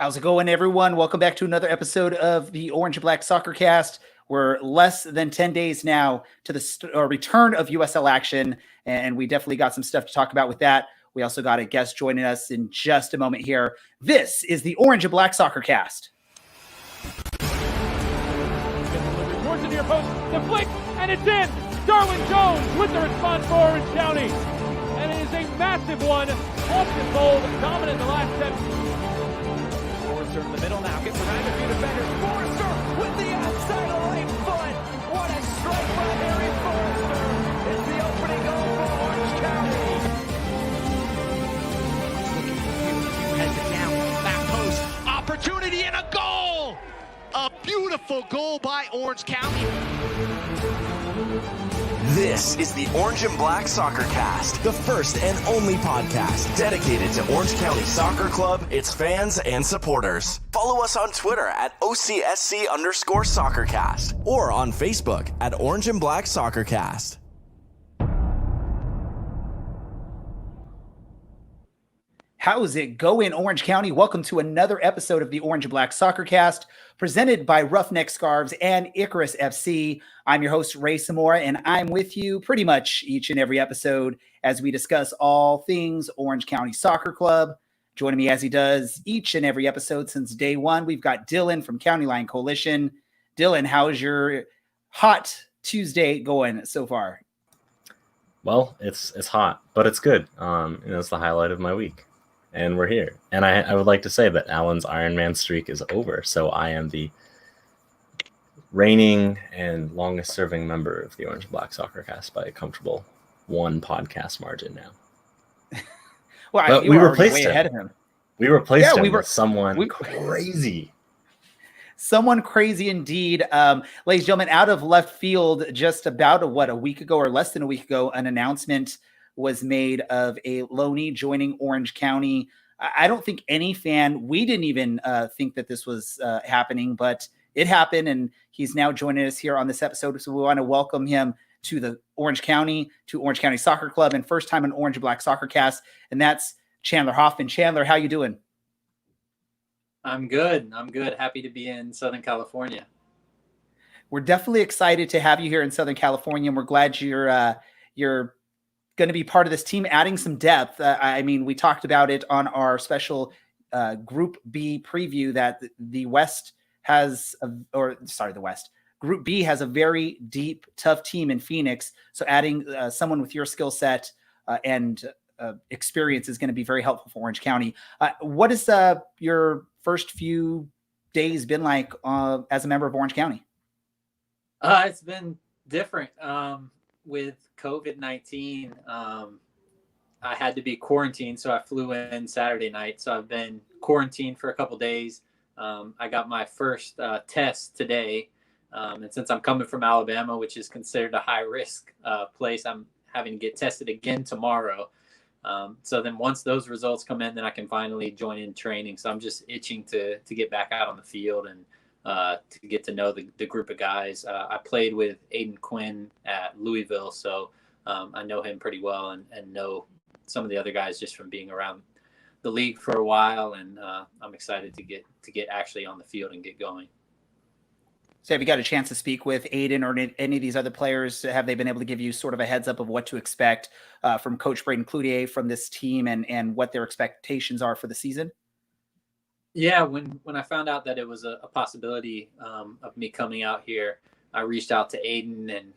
How's it going, everyone? Welcome back to another episode of the Orange and Black Soccer Cast. We're less than 10 days now to the return of USL action, and we definitely got some stuff to talk about with that. We also got a guest joining us in just a moment here. This is the Orange and Black Soccer Cast. Towards the near post, the flick, and it's in! Darwin Jones with the response for Orange County. And it is a massive one, off the goal, dominant in the last 10. Forrester in the middle now, gets around a few defenders. Forrester with the outside of the right foot. What a strike by Harry Forrester. It's the opening goal for Orange County. Heads it down, back post, opportunity and a goal! A beautiful goal by Orange County. This is the Orange and Black Soccer Cast, the first and only podcast dedicated to Orange County Soccer Club, its fans, and supporters. Follow us on Twitter at OCSC_SoccerCast or on Facebook at Orange and Black Soccer Cast. How's it going, Orange County? Welcome to another episode of the Orange and Black Soccer Cast, presented by Roughneck Scarves and Icarus FC. I'm your host, Ray Samora, and I'm with you pretty much each and every episode as we discuss all things Orange County Soccer Club. Joining me as he does each and every episode since day one, we've got Dylan from County Line Coalition. Dylan, how's your hot Tuesday going so far? Well, it's hot, but it's good. It's the highlight of my week. And we're here. And I would like to say that Alan's Ironman streak is over. So I am the reigning and longest serving member of the Orange and Black Soccer Cast by a comfortable one podcast margin now. Well, we replaced him. Ahead of him. We replaced him with someone crazy. Someone crazy indeed. Ladies and gentlemen, out of left field, just about a week ago or less than a week ago, an announcement was made of a loanee joining Orange County. I don't think any fan, we didn't even think that this was happening, but it happened, and he's now joining us here on this episode. So we want to welcome him to the Orange County Soccer Club, and first time on Orange and Black Soccer Cast, and that's Chandler Hoffman. Chandler, how you doing? I'm good. Happy to be in Southern California. We're definitely excited to have you here in Southern California, and we're glad you're going to be part of this team, adding some depth. We talked about it on our special Group B preview that the West has, Group B has a very deep, tough team in Phoenix. So adding someone with your skill set and experience is going to be very helpful for Orange County. What has your first few days been like as a member of Orange County? It's been different. With COVID-19, I had to be quarantined, so I flew in Saturday night. So I've been quarantined for a couple days. I got my first test today, and since I'm coming from Alabama, which is considered a high-risk place, I'm having to get tested again tomorrow. So then once those results come in, then I can finally join in training. So I'm just itching to get back out on the field and to get to know the group of guys. I played with Aiden Quinn at Louisville, so I know him pretty well and know some of the other guys just from being around the league for a while, and I'm excited to get actually on the field and get going. So have you got a chance to speak with Aiden or any of these other players? Have they been able to give you sort of a heads up of what to expect from Coach Braden Cloutier from this team and what their expectations are for the season? Yeah, when I found out that it was a possibility of me coming out here, I reached out to Aiden and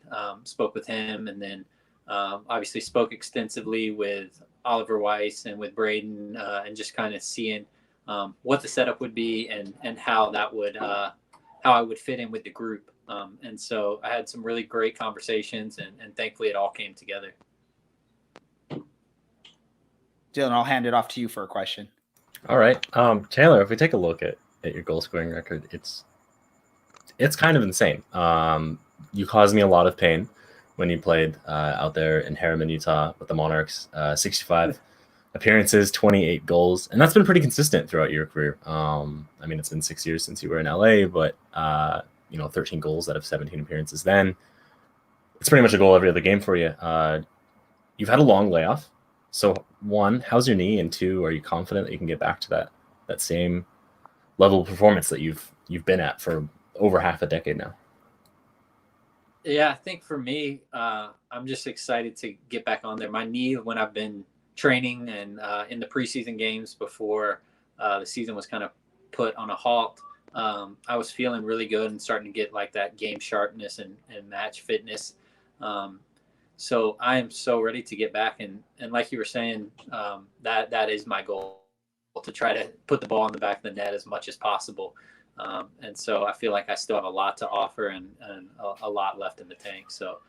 spoke with him, and then obviously spoke extensively with Oliver Weiss and with Braden, and just kind of seeing what the setup would be and how that would how I would fit in with the group. And so I had some really great conversations, and thankfully it all came together. Dylan, I'll hand it off to you for a question. All right. Chandler, if we take a look at your goal scoring record, it's kind of insane. You caused me a lot of pain when you played out there in Harriman, Utah with the Monarchs. 65 appearances, 28 goals, and that's been pretty consistent throughout your career. It's been 6 years since you were in LA, but 13 goals out of 17 appearances then. It's pretty much a goal every other game for you. You've had a long layoff. So one, how's your knee? And two, are you confident that you can get back to that same level of performance that you've been at for over half a decade now? Yeah, I think for me, I'm just excited to get back on there. My knee, when I've been training and in the preseason games before the season was kind of put on a halt, I was feeling really good and starting to get like that game sharpness and match fitness. So I am so ready to get back. And like you were saying, that is my goal, to try to put the ball in the back of the net as much as possible. And so I feel like I still have a lot to offer and a lot left in the tank. So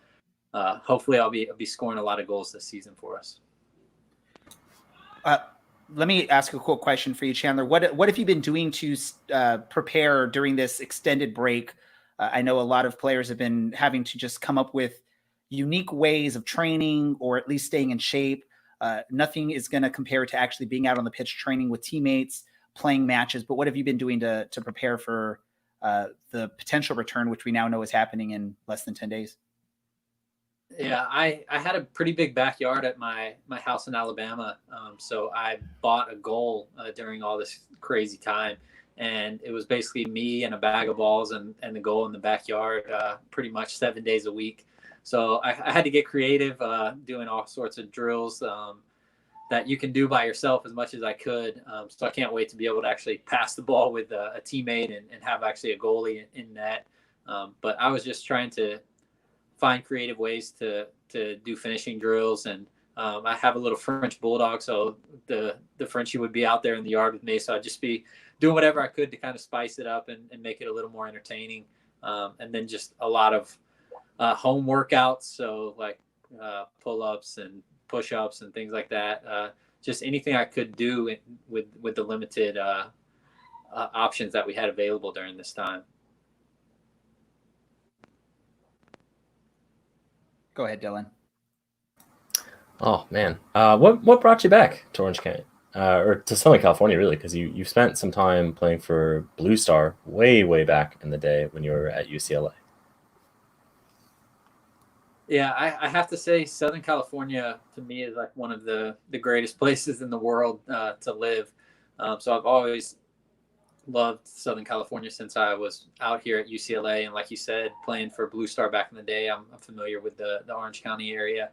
hopefully I'll be scoring a lot of goals this season for us. Let me ask a quick question for you, Chandler. What have you been doing to prepare during this extended break? I know a lot of players have been having to just come up with unique ways of training or at least staying in shape. Nothing is going to compare to actually being out on the pitch, training with teammates, playing matches. But what have you been doing to prepare for the potential return, which we now know is happening in less than 10 days? Yeah, I had a pretty big backyard at my house in Alabama. So I bought a goal during all this crazy time. And it was basically me and a bag of balls and the goal in the backyard pretty much 7 days a week. So I had to get creative doing all sorts of drills that you can do by yourself as much as I could. So I can't wait to be able to actually pass the ball with a teammate and have actually a goalie in net. But I was just trying to find creative ways to do finishing drills. And I have a little French bulldog, so the Frenchie would be out there in the yard with me. So I'd just be doing whatever I could to kind of spice it up and make it a little more entertaining. And then just a lot of home workouts, so like pull-ups and push-ups and things like that. Just anything I could do with the limited options that we had available during this time. Go ahead, Dylan. Oh man, what brought you back to Orange County or to Southern California, really? Because you spent some time playing for Blue Star way back in the day when you were at UCLA. Yeah, I have to say Southern California to me is like one of the greatest places in the world to live. So I've always loved Southern California since I was out here at UCLA. And like you said, playing for Blue Star back in the day, I'm familiar with the Orange County area.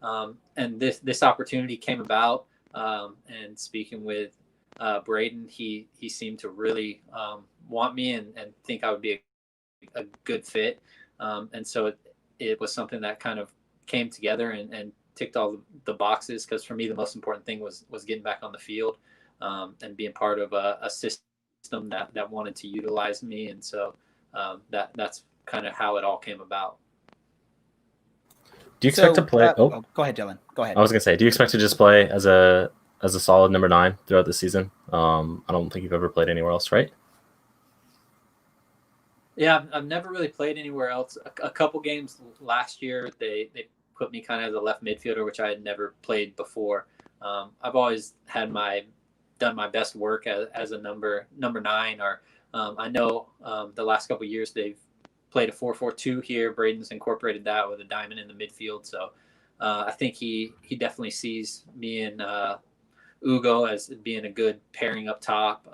And this opportunity came about. And speaking with Braden, he seemed to really want me and think I would be a good fit. And so it was something that kind of came together and ticked all the boxes, because for me the most important thing was getting back on the field and being part of a system that wanted to utilize me. And so that's kind of how it all came about. Do you expect to play? Go ahead, Dylan. Go ahead. I was gonna say, do you expect to just play as a solid number 9 throughout the season? I don't think you've ever played anywhere else, right? Yeah, I've never really played anywhere else. A couple games last year, they put me kind of as a left midfielder, which I had never played before. I've always had done my best work as a number 9. Or I know the last couple of years they've played a 4-4-2 here. Braden's incorporated that with a diamond in the midfield. So I think he definitely sees me and Ugo as being a good pairing up top.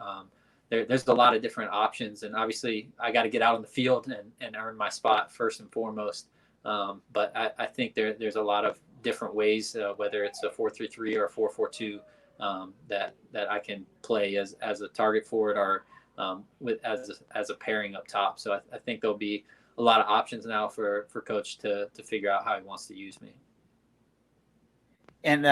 There's a lot of different options, and obviously I got to get out on the field and earn my spot first and foremost. But I think there's a lot of different ways, whether it's a 4-3-3 or a 4-4-2, that I can play as a target forward or as a pairing up top. So I think there'll be a lot of options now for Coach to figure out how he wants to use me. And,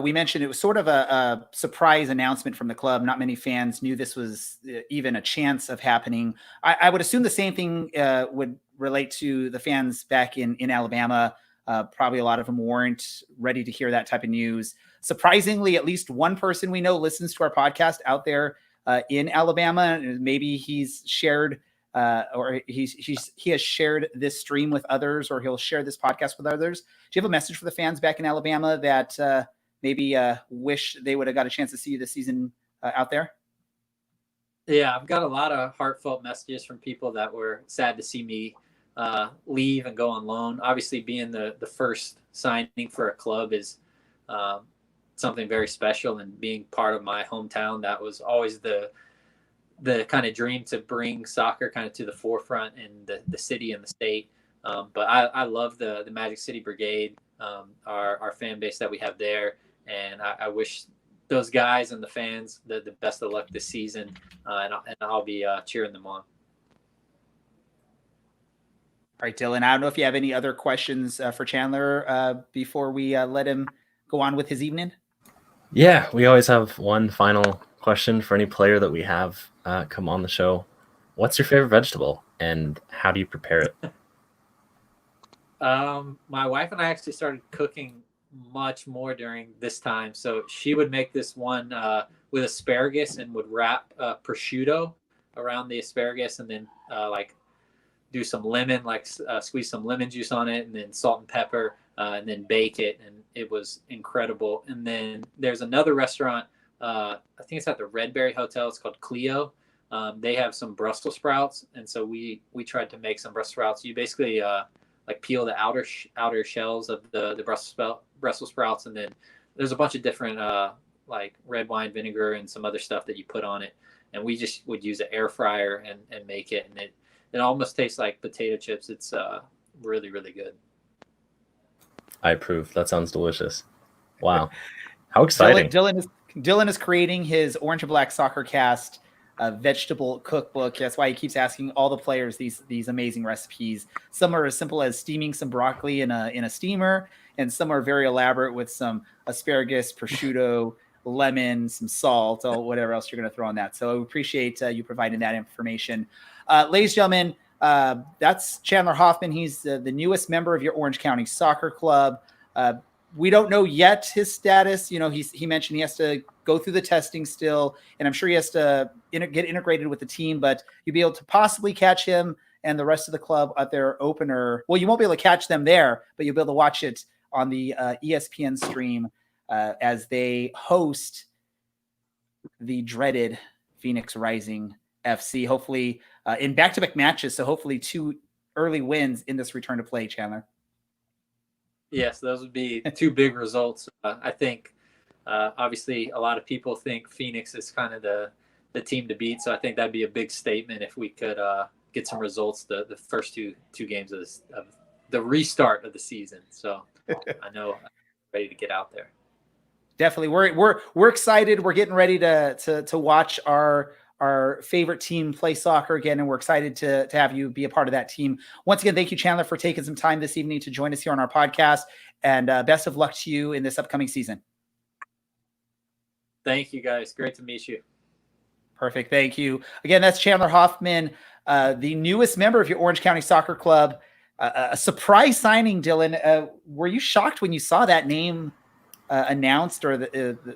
we mentioned it was sort of a surprise announcement from the club. Not many fans knew this was even a chance of happening. I would assume the same thing would relate to the fans back in Alabama. Probably a lot of them weren't ready to hear that type of news. Surprisingly, at least one person we know listens to our podcast out there in Alabama. Maybe he's shared or he has shared this stream with others, or he'll share this podcast with others. Do you have a message for the fans back in Alabama that maybe wish they would have got a chance to see you this season out there? Yeah, I've got a lot of heartfelt messages from people that were sad to see me leave and go on loan. Obviously, being the first signing for a club is something very special, and being part of my hometown, that was always the kind of dream to bring soccer kind of to the forefront in the city and the state. But I love the Magic City Brigade, our fan base that we have there. And I wish those guys and the fans the best of luck this season. And I'll be cheering them on. All right, Dylan, I don't know if you have any other questions for Chandler before we let him go on with his evening. Yeah, we always have one final question for any player that we have come on the show. What's your favorite vegetable and how do you prepare it? My wife and I actually started cooking much more during this time. So she would make this one with asparagus and would wrap prosciutto around the asparagus and then like do some lemon, like squeeze some lemon juice on it and then salt and pepper and then bake it. And it was incredible. And then there's another restaurant, I think it's at the Redberry Hotel. It's called Clio. They have some Brussels sprouts. And so we tried to make some Brussels sprouts. You basically like peel the outer shells of the Brussels sprouts. And then there's a bunch of different like red wine vinegar and some other stuff that you put on it. And we just would use an air fryer and make it. And it almost tastes like potato chips. It's really, really good. I approve. That sounds delicious. Wow. How exciting. Dylan is creating his Orange and Black Soccer Cast vegetable cookbook. That's why he keeps asking all the players these amazing recipes. Some are as simple as steaming some broccoli in a steamer, and some are very elaborate with some asparagus, prosciutto, lemon, some salt, or whatever else you're going to throw on that. So I appreciate you providing that information. Ladies and gentlemen, that's Chandler Hoffman. He's the newest member of your Orange County Soccer Club. We don't know yet his status. You know, he mentioned he has to go through the testing still, and I'm sure he has to get integrated with the team, but you'll be able to possibly catch him and the rest of the club at their opener. Well, you won't be able to catch them there, but you'll be able to watch it on the ESPN stream as they host the dreaded Phoenix Rising FC, hopefully in back-to-back matches. So hopefully 2 early wins in this return to play, Chandler. Yes, those would be 2 big results. I think obviously a lot of people think Phoenix is kind of the team to beat. So I think that'd be a big statement if we could get some results the first two games of the restart of the season. So I know I'm ready to get out there. Definitely. We're excited. We're getting ready to watch our favorite team play soccer again, and we're excited to have you be a part of that team. Once again, thank you, Chandler, for taking some time this evening to join us here on our podcast, and best of luck to you in this upcoming season. Thank you, guys. Great to meet you. Perfect. Thank you. Again, that's Chandler Hoffman, the newest member of your Orange County Soccer Club. A surprise signing, Dylan. Were you shocked when you saw that name announced or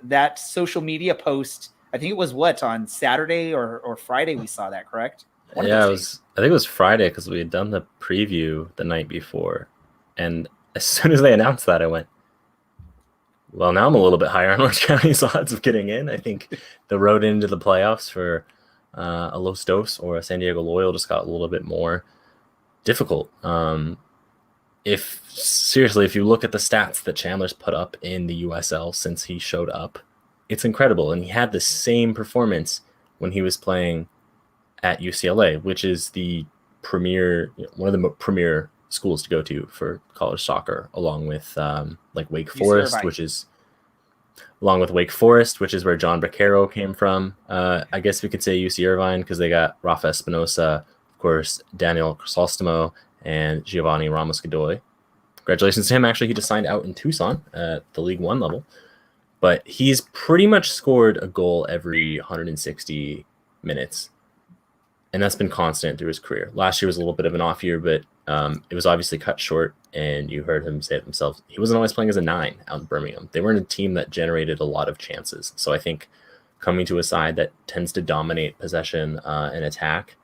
that social media post? I think it was on Saturday or Friday we saw that, correct? I think it was Friday because we had done the preview the night before. And as soon as they announced that, I went, well, now I'm a little bit higher on Orange County's odds of getting in. I think the road into the playoffs for a Los Dos or a San Diego Loyal just got a little bit more difficult. If you look at the stats that Chandler's put up in the USL since he showed up, it's incredible. And he had the same performance when he was playing at UCLA, which is the one of the premier schools to go to for college soccer, along with like Wake Forest, which is where John Braccaro came from. I guess we could say UC Irvine because they got Rafa Espinosa, of course, Daniel Crisostomo, and Giovanni Ramos-Godoy. Congratulations to him. Actually, he just signed out in Tucson at the League One level. But he's pretty much scored a goal every 160 minutes. And that's been constant through his career. Last year was a little bit of an off year, but it was obviously cut short. And you heard him say it himself. He wasn't always playing as a 9 out in Birmingham. They weren't a team that generated a lot of chances. So I think coming to a side that tends to dominate possession and attack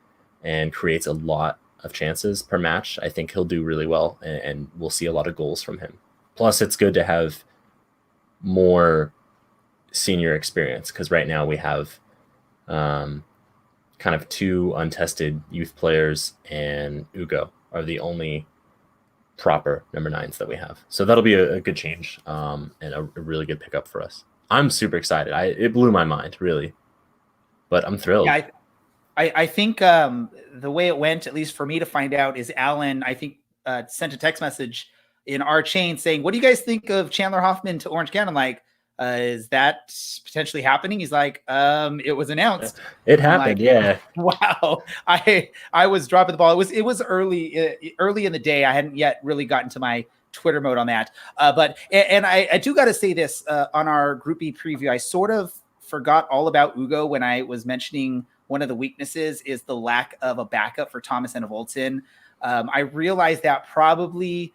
and creates a lot of chances per match, I think he'll do really well. And we'll see a lot of goals from him. Plus, it's good to have more senior experience because right now we have kind of 2 untested youth players, and Ugo are the only proper number 9s that we have. So that'll be a good change and a really good pickup for us. I'm super excited. It blew my mind, really, but I'm thrilled. Yeah, I think the way it went, at least for me to find out, is Alan, I think, sent a text message in our chain saying, what do you guys think of Chandler Hoffman to Orange County? I'm like, is that potentially happening? He's like, it was announced. It I'm happened, like, yeah. wow. I was dropping the ball. It was early in the day. I hadn't yet really gotten to my Twitter mode on that. But I do got to say this on our Group B preview. I sort of forgot all about Ugo when I was mentioning one of the weaknesses is the lack of a backup for Thomason and Volton. I realized that probably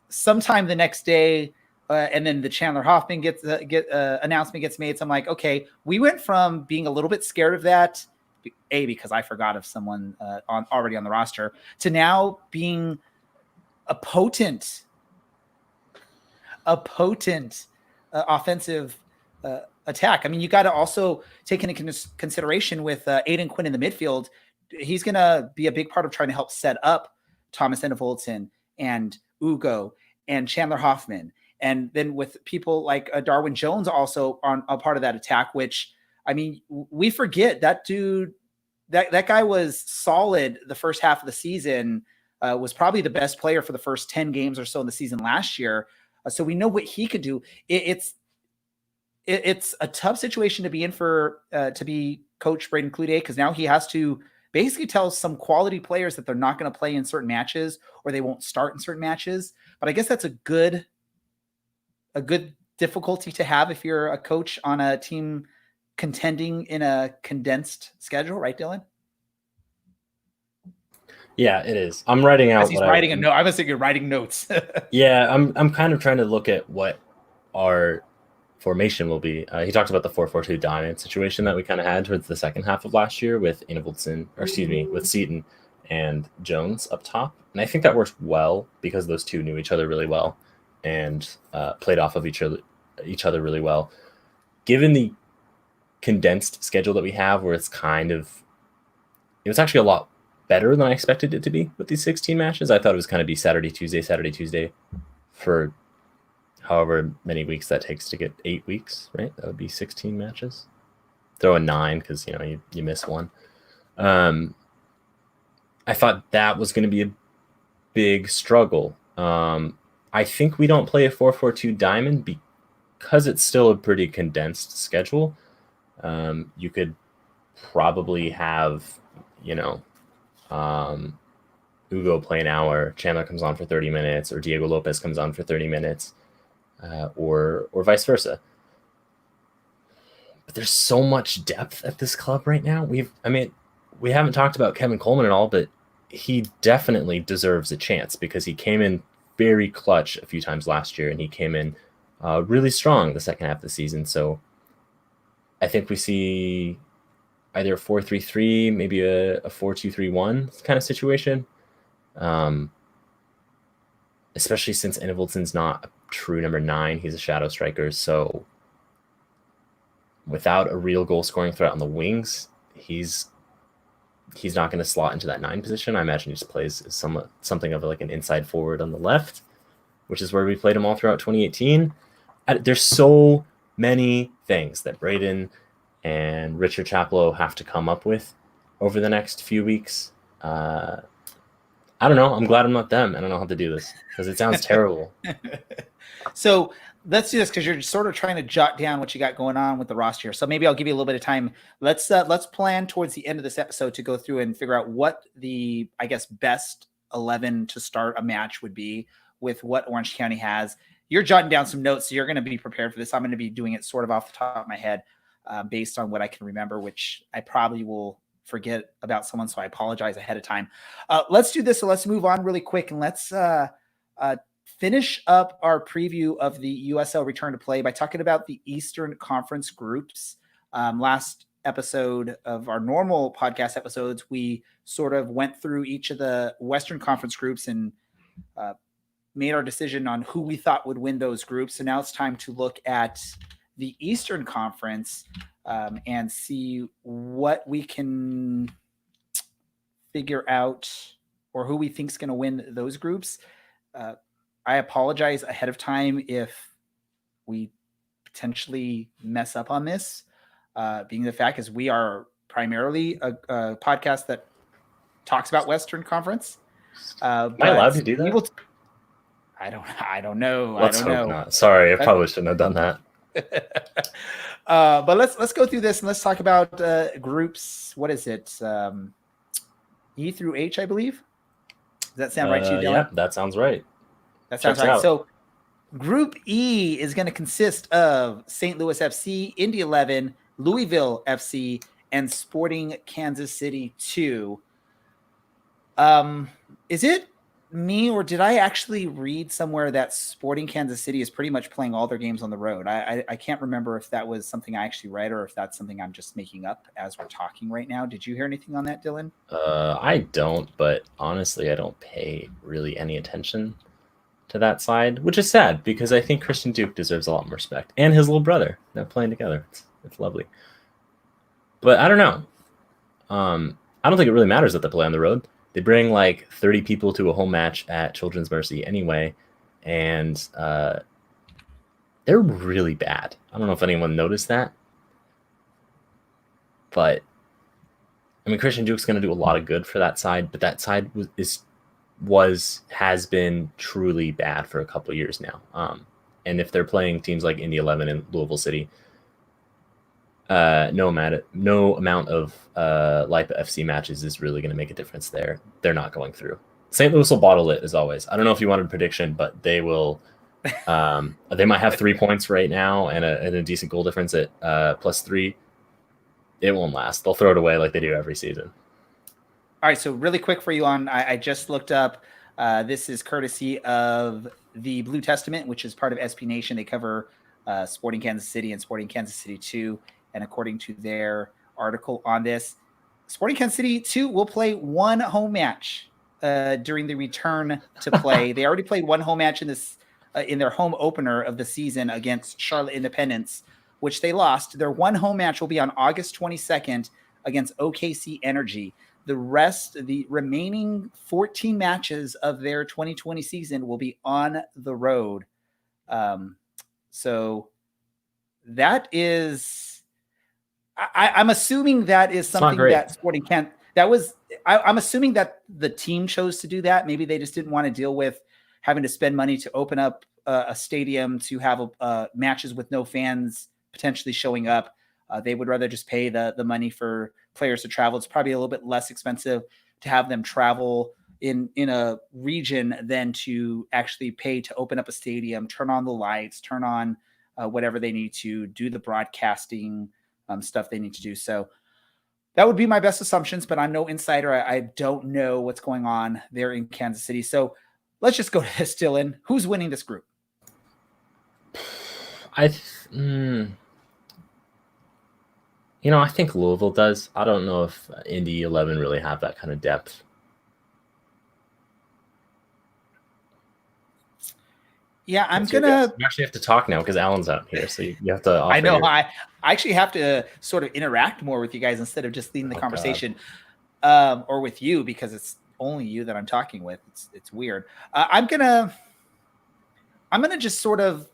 sometime the next day, and then the Chandler Hoffman announcement gets made. So I'm like, okay, we went from being a little bit scared of that, because I forgot of someone already on the roster, to now being a potent offensive attack. I mean, you got to also take into consideration with Aiden Quinn in the midfield. He's going to be a big part of trying to help set up Thomas Volton and Ugo and Chandler Hoffman. And then with people like Darwin Jones also on a part of that attack, which, I mean, we forget that dude, that guy was solid the first half of the season, was probably the best player for the first 10 games or so in the season last year. So we know what he could do. It's a tough situation to be in for to be Coach Braden Cloutier, because now he has to basically tell some quality players that they're not going to play in certain matches or they won't start in certain matches. But I guess that's a good difficulty to have if you're a coach on a team contending in a condensed schedule, right, Dylan? Yeah, it is. I'm writing out. He's writing a note. I was thinking writing notes. Yeah, I'm kind of trying to look at what our formation will be. He talked about the 4-4-2 diamond situation that we kind of had towards the second half of last year with with Seaton and Jones up top, and I think that worked well because those two knew each other really well and played off of each other really well. Given the condensed schedule that we have, where it was actually a lot better than I expected it to be with these 16 matches. I thought it was kind of be Saturday, Tuesday for however many weeks that takes to get 8 weeks, right? That would be 16 matches. Throw in 9 because you miss one. I thought that was going to be a big struggle. I think we don't play a 4-4-2 diamond because it's still a pretty condensed schedule. You could probably have, Ugo play an hour, Chandler comes on for 30 minutes, or Diego Lopez comes on for 30 minutes, or vice versa. But there's so much depth at this club right now. We haven't talked about Kevin Coleman at all, but he definitely deserves a chance because he came in very clutch a few times last year, and he came in really strong the second half of the season. So I think we see either a 4-3-3, maybe a 4-2-3-1 kind of situation. Especially since Enevolton's not a true number 9, he's a shadow striker. So without a real goal scoring threat on the wings, he's not going to slot into that 9 position. I imagine he just plays something of like an inside forward on the left, which is where we played him all throughout 2018. There's so many things that Braden and Richard Chaplow have to come up with over the next few weeks. I don't know. I'm glad I'm not them. I don't know how to do this because it sounds terrible. So let's do this because you're sort of trying to jot down what you got going on with the roster here. So maybe I'll give you a little bit of time. Let's plan towards the end of this episode to go through and figure out what the, I guess, best 11 to start a match would be with what Orange County has. You're jotting down some notes, so you're going to be prepared for this. I'm going to be doing it sort of off the top of my head based on what I can remember, which I probably will forget about someone, so I apologize ahead of time. Let's do this. So let's move on really quick and let's finish up our preview of the USL return to play by talking about the Eastern Conference groups. Last episode of our normal podcast episodes, we sort of went through each of the Western Conference groups and made our decision on who we thought would win those groups. So now it's time to look at the Eastern Conference and see what we can figure out or who we think is going to win those groups. I apologize ahead of time if we potentially mess up on this, being the fact is we are primarily a podcast that talks about Western Conference. Am I allowed to do that? I don't know. Let's I don't hope know. not. Sorry, I probably shouldn't have done that. But let's go through this and let's talk about groups. What is it? E through H, I believe. Does that sound right to you, Dylan? Yeah, that sounds right. That sounds Checks right. out. So Group E is going to consist of St. Louis FC, Indy 11, Louisville FC, and Sporting Kansas City 2. Is it me, or did I actually read somewhere that Sporting Kansas City is pretty much playing all their games on the road? I can't remember if that was something I actually read or if that's something I'm just making up as we're talking right now. Did you hear anything on that, Dylan? I don't, but honestly, I don't pay really any attention to that side, which is sad because I think Christian Duke deserves a lot more respect, and his little brother. They're playing together. It's lovely. But I don't know. I don't think it really matters that they play on the road. They bring like 30 people to a home match at Children's Mercy anyway, and they're really bad. I don't know if anyone noticed that, but I mean, Christian Duke's going to do a lot of good for that side, but that side has been truly bad for a couple of years now. And if they're playing teams like Indy 11 and Louisville City, no amount of LIPA FC matches is really going to make a difference there. They're not going through. St. Louis will bottle it as always. I don't know if you wanted a prediction, but they will. They might have 3 points right now and a decent goal difference at +3. It won't last. They'll throw it away like they do every season. All right, so really quick for you on, I just looked up. This is courtesy of the Blue Testament, which is part of SB Nation. They cover Sporting Kansas City and Sporting Kansas City 2. And according to their article on this, Sporting Kansas City 2 will play one home match during the return to play. They already played one home match in this in their home opener of the season against Charlotte Independence, which they lost. Their one home match will be on August 22nd against OKC Energy. The remaining 14 matches of their 2020 season will be on the road. So that is, I'm assuming that is something that Sporting can't. I'm assuming that the team chose to do that. Maybe they just didn't want to deal with having to spend money to open up a stadium to have matches with no fans potentially showing up. They would rather just pay the money for players to travel. It's probably a little bit less expensive to have them travel in a region than to actually pay to open up a stadium, turn on the lights, turn on whatever they need to do, the broadcasting stuff they need to do. So that would be my best assumptions, but I'm no insider. I don't know what's going on there in Kansas City. So let's just go to this, Dylan. Who's winning this group? I think Louisville does. I don't know if Indy 11 really have that kind of depth. Yeah, I'm You actually have to talk now because Alan's out here, so you have to. I know. I actually have to sort of interact more with you guys instead of just leading the conversation, or with you because it's only you that I'm talking with. It's weird. I'm gonna just sort of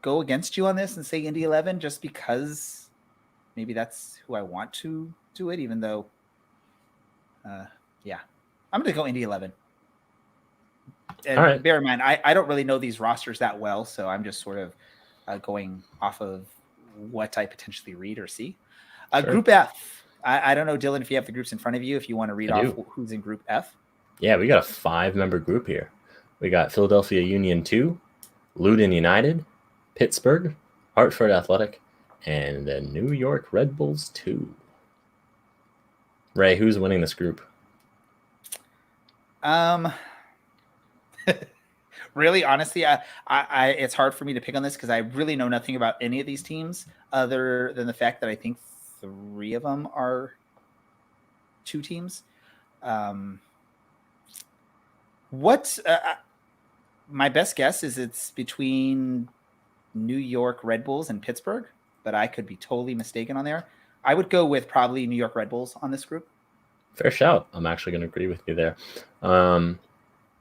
go against you on this and say Indy 11 just because maybe that's who I want to do it, even though, I'm going to go Indy 11. And all right. Bear in mind, I don't really know these rosters that well, so I'm just sort of going off of what I potentially read or see. Sure. Group F. I don't know, Dylan, if you have the groups in front of you, if you want to read off who's in Group F. Yeah, we got a 5-member group here. We got Philadelphia Union 2, Loudoun United, Pittsburgh, Hartford Athletic, and the New York Red Bulls 2. Ray, who's winning this group? Really, honestly, I it's hard for me to pick on this because I really know nothing about any of these teams other than the fact that I think 3 of them are 2 teams. My best guess is it's between New York Red Bulls and Pittsburgh, but I could be totally mistaken on there. I would go with probably New York Red Bulls on this group. Fair shout. I'm actually going to agree with you there.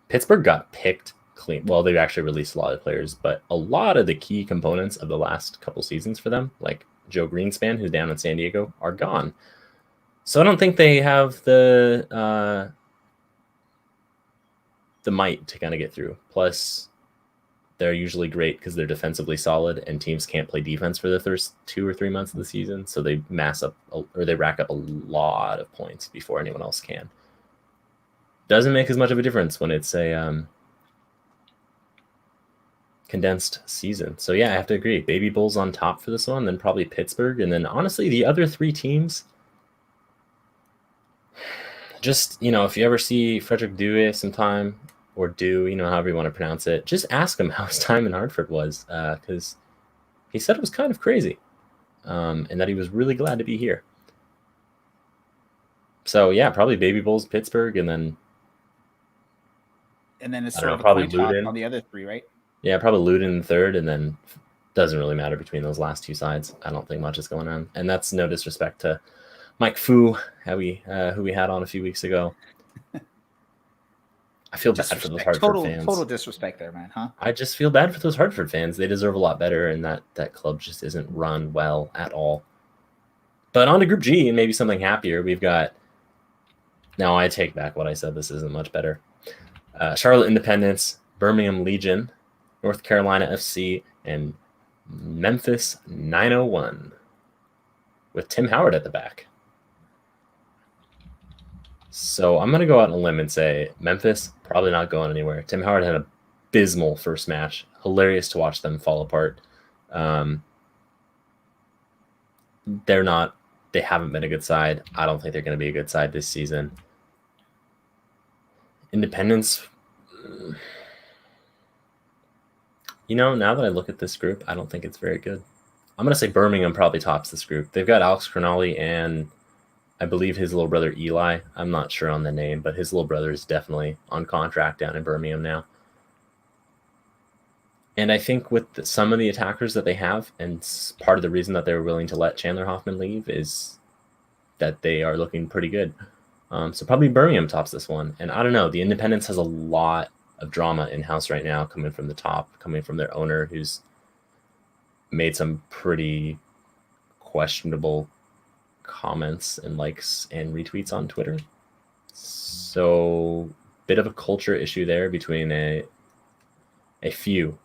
Pittsburgh got picked clean. Well, they've actually released a lot of players, but a lot of the key components of the last couple seasons for them, like Joe Greenspan, who's down in San Diego, are gone. So I don't think they have the might to kind of get through. Plus, they're usually great because they're defensively solid, and teams can't play defense for the first 2 or 3 months of the season, so they they rack up a lot of points before anyone else can. Doesn't make as much of a difference when it's a condensed season. So yeah, I have to agree. Baby Bulls on top for this one, then probably Pittsburgh, and then honestly the other 3 teams. Just, if you ever see Frederick Dewey sometime, or Dew, however you want to pronounce it, just ask him how his time in Hartford was, because he said it was kind of crazy, and that he was really glad to be here. So yeah, probably Baby Bulls, Pittsburgh, and then it's sort of a probably coin toss Luden on the other 3, right? Yeah, probably Luden in third, and then doesn't really matter between those last 2 sides. I don't think much is going on, and that's no disrespect to Mike Fu, who we had on a few weeks ago. I feel bad for those Hartford fans. Total disrespect there, man, huh? I just feel bad for those Hartford fans. They deserve a lot better, and that club just isn't run well at all. But on to Group G, and maybe something happier. We've got... Now I take back what I said. This isn't much better. Charlotte Independence, Birmingham Legion, North Carolina FC, and Memphis 901, with Tim Howard at the back. So I'm going to go out on a limb and say Memphis, probably not going anywhere. Tim Howard had an abysmal first match. Hilarious to watch them fall apart. They haven't been a good side. I don't think they're going to be a good side this season. Independence, now that I look at this group, I don't think it's very good. I'm going to say Birmingham probably tops this group. They've got Alex Crognoli and I believe his little brother Eli. I'm not sure on the name, but his little brother is definitely on contract down in Birmingham now. And I think with some of the attackers that they have, and part of the reason that they were willing to let Chandler Hoffman leave is that they are looking pretty good. So probably Birmingham tops this one. And I don't know, the Independence has a lot of drama in-house right now, coming from the top, coming from their owner, who's made some pretty questionable comments and likes and retweets on Twitter. So bit of a culture issue there between a few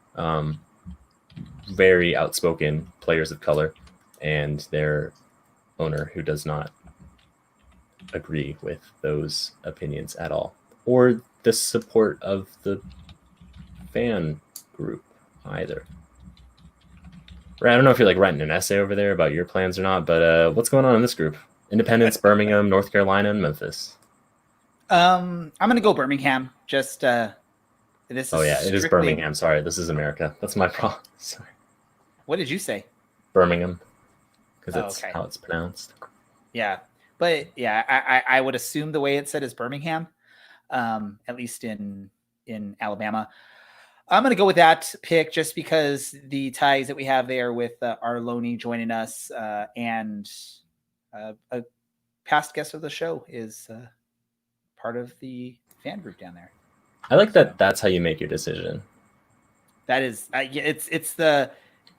very outspoken players of color and their owner, who does not agree with those opinions at all, or the support of the fan group either. I don't know if you're writing an essay over there about your plans or not, but what's going on in this group? Independence, Birmingham, North Carolina, and Memphis. I'm going to go Birmingham. Just this is it is Birmingham. Sorry, this is America. That's my problem. Sorry. What did you say? Birmingham, because that's how it's pronounced. Yeah, but yeah, I would assume the way it said is Birmingham, at least in Alabama. I'm going to go with that pick just because the ties that we have there with Arloni joining us and a past guest of the show is part of the fan group down there. I like that. That's how you make your decision. That is, it's the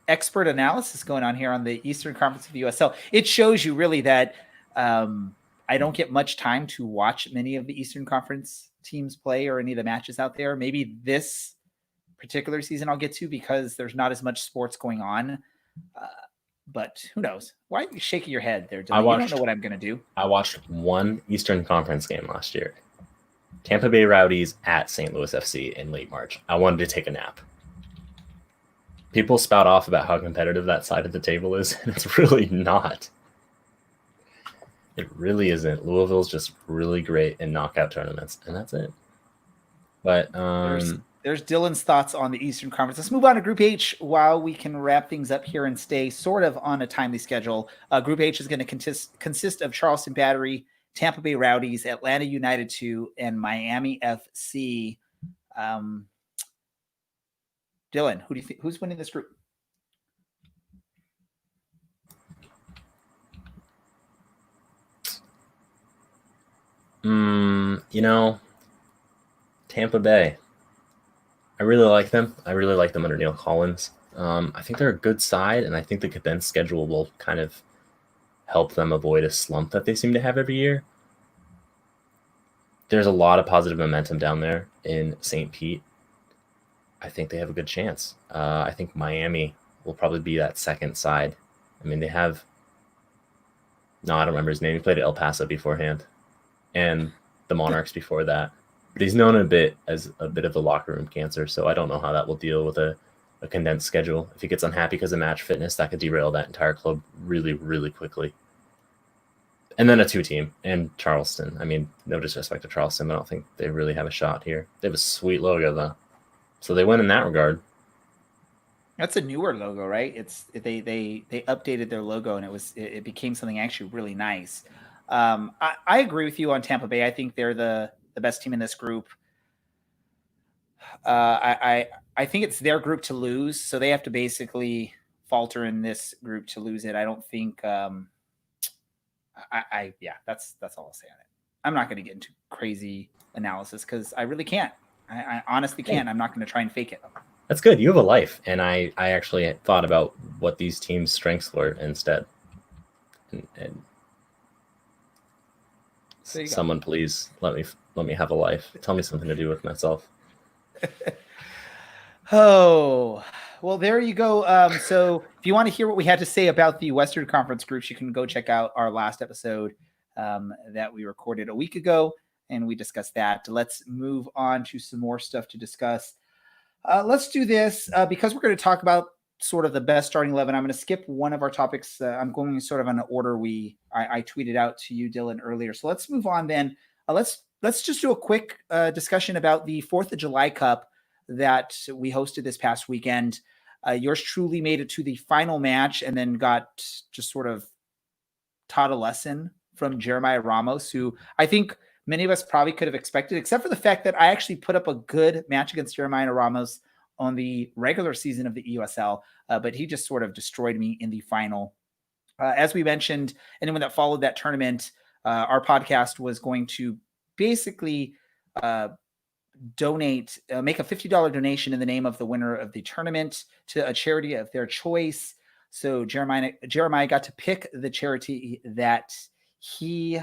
expert analysis going on here on the Eastern Conference of the USL. It shows you really that I don't get much time to watch many of the Eastern Conference teams play or any of the matches out there. Maybe this particular season I'll get to because there's not as much sports going on. But who knows? Why are you shaking your head there, Dylan? You don't know what I'm going to do. I watched one Eastern Conference game last year. Tampa Bay Rowdies at St. Louis FC in late March. I wanted to take a nap. People spout off about how competitive that side of the table is, and it's really not. It really isn't. Louisville's just really great in knockout tournaments, and that's it. But there's Dylan's thoughts on the Eastern Conference. Let's move on to Group H while we can wrap things up here and stay sort of on a timely schedule. Group H is going to consist of Charleston Battery, Tampa Bay Rowdies, Atlanta United 2, and Miami FC. Dylan, who do you think who's winning this group? Tampa Bay. I really like them. I really like them under Neil Collins. I think they're a good side, and I think the condensed schedule will kind of help them avoid a slump that they seem to have every year. There's a lot of positive momentum down there in St. Pete. I think they have a good chance. I think Miami will probably be that second side. I mean, they have... No, I don't remember his name. He played at El Paso beforehand, and the Monarchs before that. But he's known a bit as a bit of a locker room cancer, so I don't know how that will deal with a condensed schedule. If he gets unhappy because of match fitness, that could derail that entire club really, really quickly. And then a 2-team and Charleston. I mean, no disrespect to Charleston, but I don't think they really have a shot here. They have a sweet logo, though. So they win in that regard. That's a newer logo, right? They updated their logo, and it became something actually really nice. I agree with you on Tampa Bay. I think they're the best team in this group. I think it's their group to lose, so they have to basically falter in this group to lose it. I don't think. Yeah, that's all I'll say on it. I'm not going to get into crazy analysis because I really can't. I honestly can't. I'm not going to try and fake it. That's good. You have a life, and I actually thought about what these teams' strengths were instead. And someone please let me have a life. Tell me something to do with myself. Oh, well, there you go. So if you want to hear what we had to say about the Western Conference groups, you can go check out our last episode that we recorded a week ago, and we discussed that. Let's move on to some more stuff to discuss. Let's do this because we're going to talk about sort of the best starting 11. I'm going to skip one of our topics. I'm going sort of in the order I tweeted out to you, Dylan, earlier. So let's move on then. Let's just do a quick discussion about the 4th of July Cup that we hosted this past weekend. Yours truly made it to the final match and then got just sort of taught a lesson from Jeremiah Ramos, who I think many of us probably could have expected, except for the fact that I actually put up a good match against Jeremiah Ramos on the regular season of the EUSL, but he just sort of destroyed me in the final. As we mentioned, anyone that followed that tournament, our podcast was going to basically donate, make a $50 donation in the name of the winner of the tournament to a charity of their choice. So Jeremiah got to pick the charity that he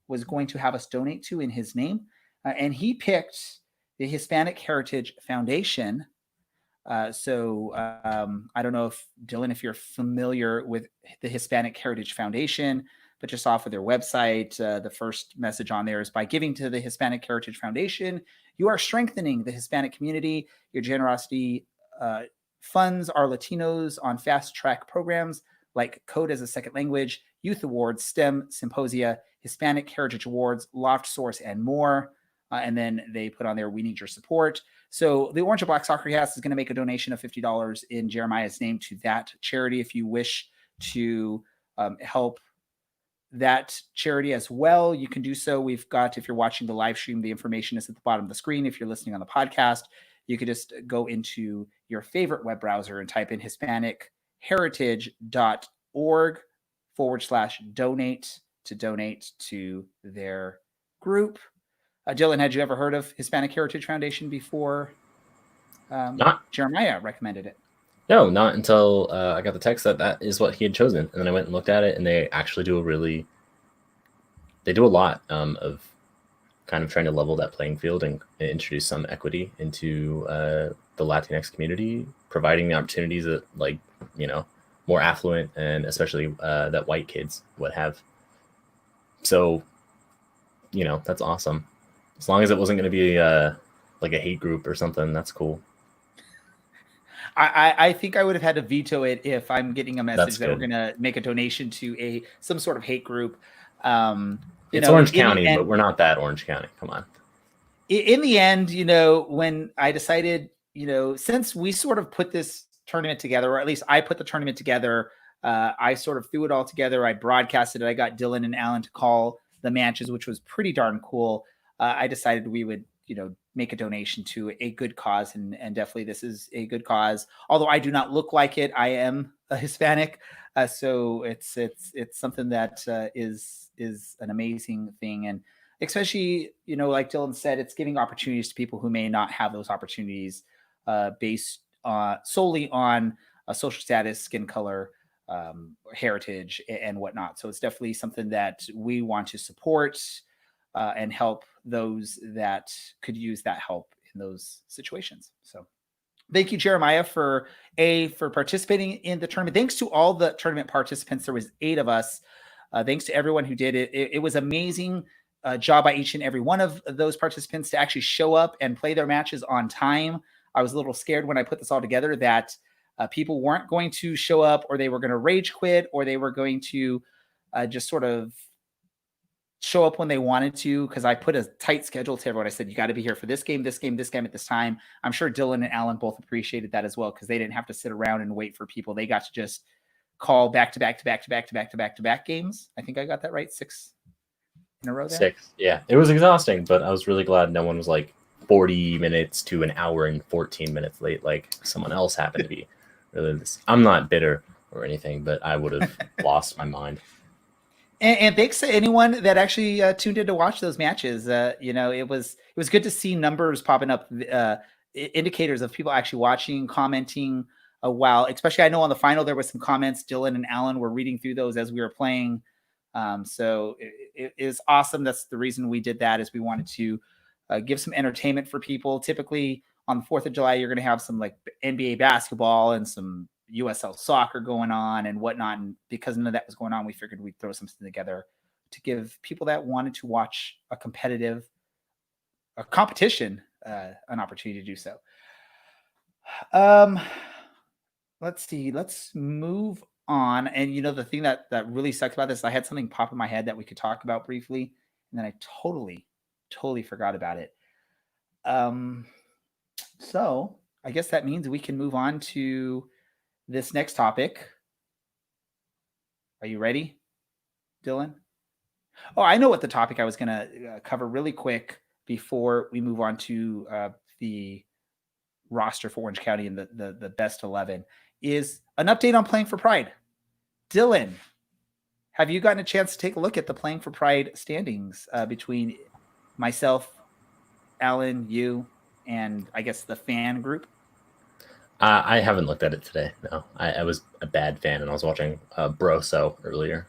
was going to have us donate to in his name. And he picked the Hispanic Heritage Foundation. I don't know if Dylan, if you're familiar with the Hispanic Heritage Foundation, but just off of their website, the first message on there is, by giving to the Hispanic Heritage Foundation, you are strengthening the Hispanic community. Your generosity funds our Latinos on fast track programs like Code as a Second Language, Youth Awards, STEM Symposia, Hispanic Heritage Awards, Loft Source, and more. And then they put on there, we need your support. So the Orange and Black Soccer Cast is going to make a donation of $50 in Jeremiah's name to that charity. If you wish to help that charity as well, you can do so. We've got, if you're watching the live stream, the information is at the bottom of the screen. If you're listening on the podcast, you could just go into your favorite web browser and type in hispanicheritage.org/donate to donate to their group. Dylan, had you ever heard of Hispanic Heritage Foundation before Jeremiah recommended it? No, not until I got the text that is what he had chosen. And then I went and looked at it, and they actually do a lot of kind of trying to level that playing field and introduce some equity into the Latinx community, providing the opportunities that, like, more affluent and especially that white kids would have. So, that's awesome. As long as it wasn't going to be like a hate group or something, that's cool. I think I would have had to veto it if I'm getting a message that we're going to make a donation to some sort of hate group. It's Orange County, but we're not that Orange County. Come on. In the end, when I decided, since we sort of put this tournament together, or at least I put the tournament together, I sort of threw it all together. I broadcasted it. I got Dylan and Alan to call the matches, which was pretty darn cool. I decided we would, make a donation to a good cause, and definitely this is a good cause. Although I do not look like it, I am a Hispanic, so it's something that is an amazing thing, and especially like Dylan said, it's giving opportunities to people who may not have those opportunities based solely on social status, skin color, heritage, and whatnot. So it's definitely something that we want to support and help those that could use that help in those situations. So thank you, Jeremiah, for participating in the tournament. Thanks to all the tournament participants. There was 8 of us. Thanks to everyone who did it. It was amazing job by each and every one of those participants to actually show up and play their matches on time. I was a little scared when I put this all together that people weren't going to show up, or they were going to rage quit, or they were going to just sort of show up when they wanted to, because I put a tight schedule to everyone. I said, you got to be here for this game, this game, this game at this time. I'm sure Dylan and Alan both appreciated that as well, because they didn't have to sit around and wait for people. They got to just call back to back games. I think I got that right. 6 in a row there. 6. Yeah, it was exhausting, but I was really glad no one was like 40 minutes to an hour and 14 minutes late, like someone else happened to be. Really, I'm not bitter or anything, but I would have lost my mind. And thanks to anyone that actually tuned in to watch those matches. It was good to see numbers popping up, indicators of people actually watching, commenting. Wow, especially I know on the final there was some comments. Dylan and Alan were reading through those as we were playing. So it is awesome. That's the reason we did that, is we wanted to give some entertainment for people. Typically on the 4th of July, you're going to have some like NBA basketball and some USL soccer going on and whatnot. And because none of that was going on, we figured we'd throw something together to give people that wanted to watch a competition, an opportunity to do so. Let's see. Let's move on. And the thing that really sucks about this, I had something pop in my head that we could talk about briefly, and then I totally forgot about it. So I guess that means we can move on to this next topic. Are you ready, Dylan? Oh, I know what the topic I was going to cover really quick before we move on to the roster for Orange County and the best 11 is an update on Playing for Pride. Dylan, have you gotten a chance to take a look at the Playing for Pride standings between myself, Alan, you, and I guess the fan group? I haven't looked at it today. No, I was a bad fan, and I was watching Broso earlier.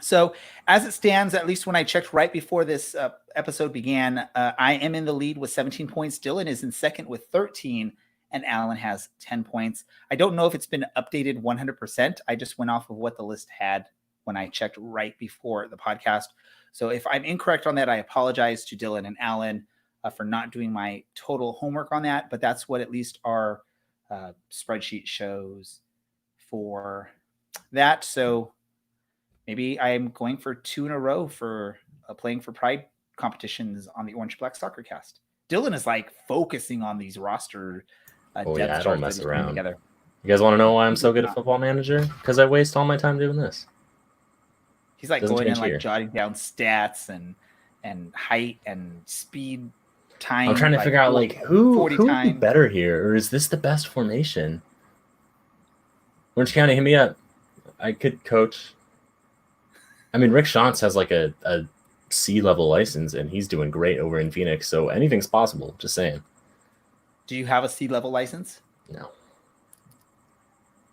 So as it stands, at least when I checked right before this episode began, I am in the lead with 17 points. Dylan is in second with 13, and Alan has 10 points. I don't know if it's been updated 100%. I just went off of what the list had when I checked right before the podcast. So if I'm incorrect on that, I apologize to Dylan and Alan for not doing my total homework on that, but that's what at least our spreadsheet shows for that. So maybe I'm going for 2 in a row for Playing for Pride competitions on the Orange Black Soccer Cast. Dylan is like focusing on these roster depth I charts don't that mess he's putting around. together. You guys want to know why I'm so good at Football Manager? Because I waste all my time doing this. He's like Doesn't going and change like here. jotting down stats and height and speed time. I'm trying to figure out like who 40 would be times. better here, or is this the best formation? Orange County, hit me up. I could coach. I mean, Rick Shantz has like a C-level license, and he's doing great over in Phoenix. So anything's possible. Just saying. Do you have a C-level license? No,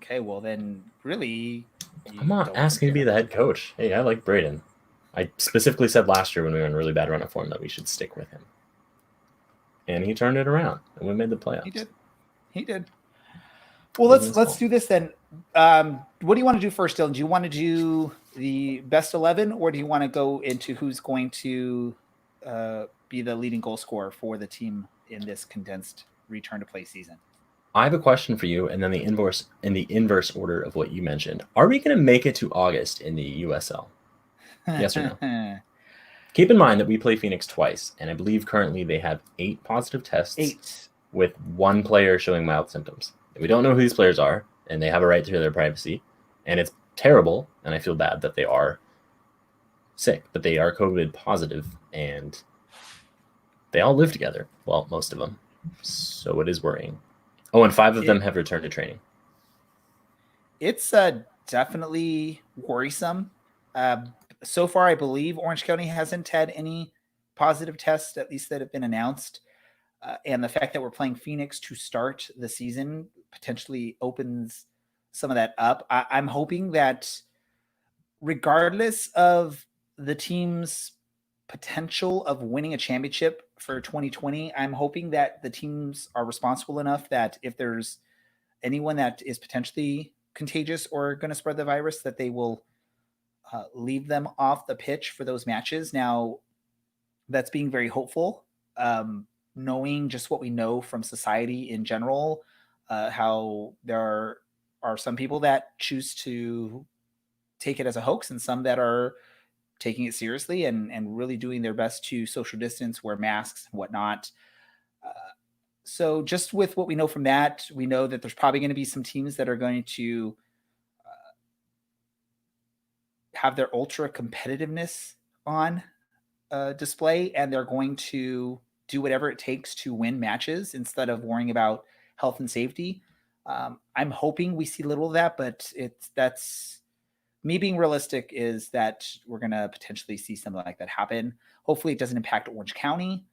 Okay, well then, really, I'm not asking to be the head coach. Hey, I like Braden. I specifically said last year when we were in a really bad run of form that we should stick with him, and he turned it around, and we made the playoffs. He did. Well, let's do this then. What do you want to do first, Dylan? Do you want to do the best 11, or do you want to go into who's going to be the leading goal scorer for the team in this condensed return to play season? I have a question for you, and then the inverse order of what you mentioned. Are we going to make it to August in the USL? Yes or no? Keep in mind that we play Phoenix twice, and I believe currently they have 8 positive tests. 8. With 1 player showing mild symptoms. We don't know who these players are, and they have a right to their privacy, and it's terrible, and I feel bad that they are sick, but they are COVID positive, and they all live together. Well, most of them. So it is worrying. Oh, and 5 of them have returned to training. It's definitely worrisome. So far, I believe Orange County hasn't had any positive tests, at least that have been announced. And the fact that we're playing Phoenix to start the season potentially opens some of that up. I'm hoping that regardless of the team's potential of winning a championship for 2020, I'm hoping that the teams are responsible enough that if there's anyone that is potentially contagious or going to spread the virus, that they will leave them off the pitch for those matches. Now, that's being very hopeful, knowing just what we know from society in general, how there are some people that choose to take it as a hoax and some that are taking it seriously and really doing their best to social distance, wear masks and whatnot. So just with what we know from that, we know that there's probably going to be some teams that are going to have their ultra competitiveness on display, and they're going to do whatever it takes to win matches instead of worrying about health and safety. I'm hoping we see little of that, but that's me being realistic, is that we're going to potentially see something like that happen. Hopefully it doesn't impact Orange County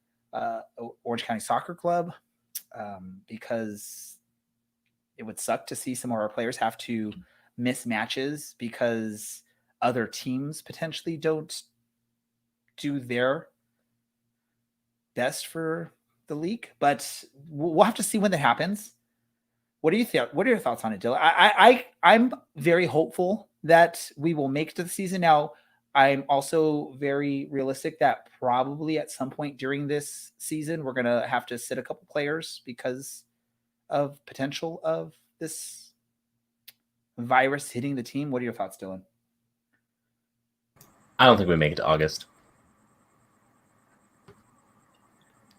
Soccer Club, because it would suck to see some of our players have to miss matches because other teams potentially don't do their best for the league. But we'll have to see when that happens. What do you think? What are your thoughts on it, Dylan? I'm very hopeful that we will make it to the season. Now, I'm also very realistic that probably at some point during this season, we're going to have to sit a couple players because of potential of this virus hitting the team. What are your thoughts, Dylan? I don't think we make it to August.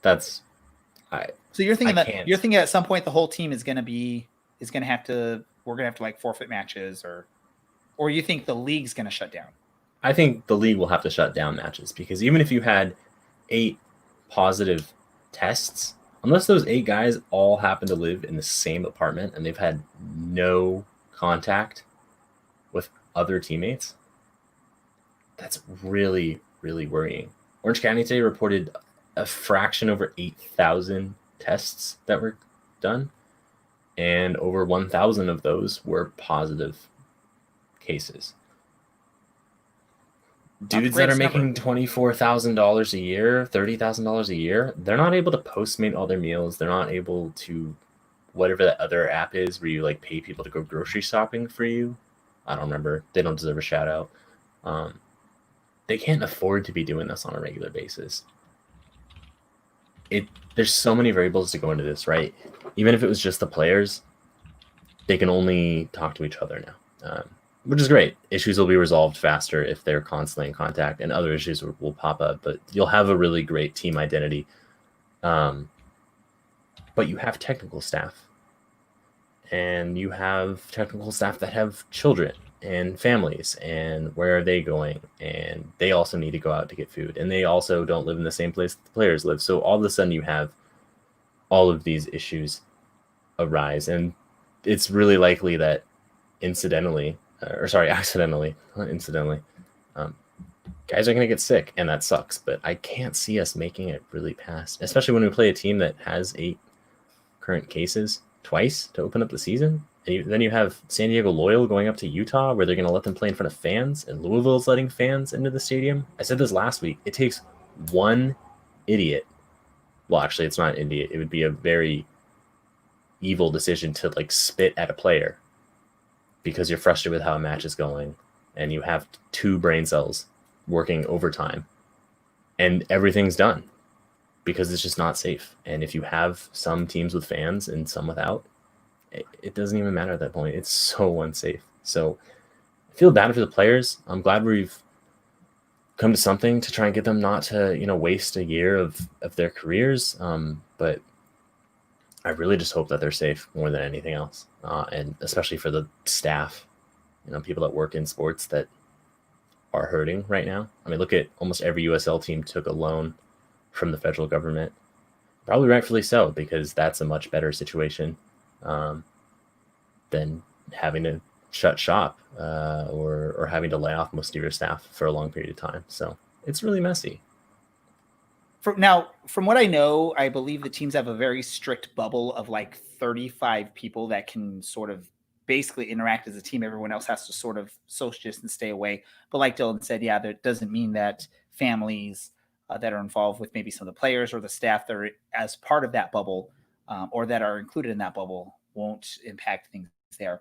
So you're thinking at some point the whole team is going to have to like forfeit matches, or you think the league's going to shut down? I think the league will have to shut down matches, because even if you had 8 positive tests, unless those 8 guys all happen to live in the same apartment and they've had no contact with other teammates, that's really, really worrying. Orange County today reported a fraction over 8,000 tests that were done, and over 1,000 of those were positive cases. Dudes that are making $24,000 a year, $30,000 a year, they're not able to Postmate all their meals. They're not able to, whatever that other app is where you like pay people to go grocery shopping for you. I don't remember. They don't deserve a shout out. They can't afford to be doing this on a regular basis. There's so many variables to go into this, right? Even if it was just the players, they can only talk to each other now, which is great. Issues will be resolved faster if they're constantly in contact, and other issues will pop up, but you'll have a really great team identity. But you have technical staff, and you have technical staff that have children and families, and where are they going? And they also need to go out to get food, and they also don't live in the same place that the players live. So all of a sudden you have all of these issues arise, and it's really likely that accidentally, guys are going to get sick, and that sucks. But I can't see us making it really past, especially when we play a team that has 8 current cases twice to open up the season. And then you have San Diego Loyal going up to Utah, where they're going to let them play in front of fans, and Louisville's letting fans into the stadium. I said this last week. It takes one idiot. Well, actually, it's not an idiot. It would be a very evil decision to like spit at a player because you're frustrated with how a match is going, and you have 2 brain cells working overtime, and everything's done because it's just not safe. And if you have some teams with fans and some without, it doesn't even matter at that point. It's so unsafe. So I feel bad for the players. I'm glad we've come to something to try and get them not to, waste a year of their careers. But I really just hope that they're safe more than anything else. And especially for the staff, people that work in sports that are hurting right now. I mean, look at almost every USL team took a loan from the federal government, probably rightfully so, because that's a much better situation than having to shut shop or having to lay off most of your staff for a long period of time. So it's really messy. From what I know, I believe the teams have a very strict bubble of like 35 people that can sort of basically interact as a team. Everyone else has to sort of social distance, stay away. But like Dylan said, yeah, that doesn't mean that families that are involved with maybe some of the players or the staff that are as part of that bubble or that are included in that bubble won't impact things there.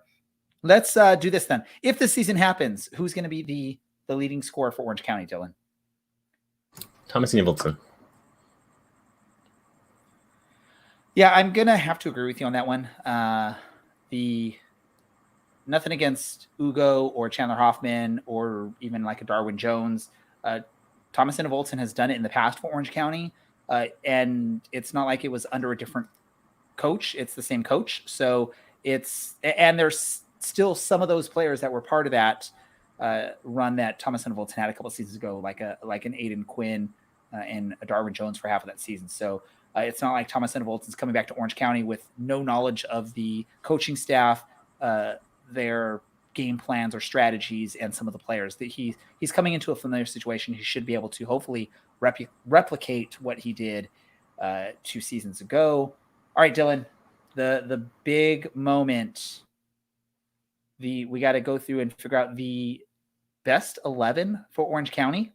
Let's do this then. If the season happens, who's going to be the leading scorer for Orange County, Dylan? Thomason. Yeah, I'm gonna have to agree with you on that one. Nothing against Ugo or Chandler Hoffman or even like a Darwin Jones. Thomason of Olsen has done it in the past for Orange County, and it's not like it was under a different coach. It's the same coach, so there's still some of those players that were part of that run that Thomason of Olsen had a couple of seasons ago, like an Aiden Quinn and a Darwin Jones for half of that season. So. It's not like Thomason of Olsen's coming back to Orange County with no knowledge of the coaching staff, their game plans or strategies, and some of the players. That he's coming into a familiar situation. He should be able to hopefully replicate what he did 2 seasons ago. All right, Dylan, the big moment. We got to go through and figure out the best 11 for Orange County.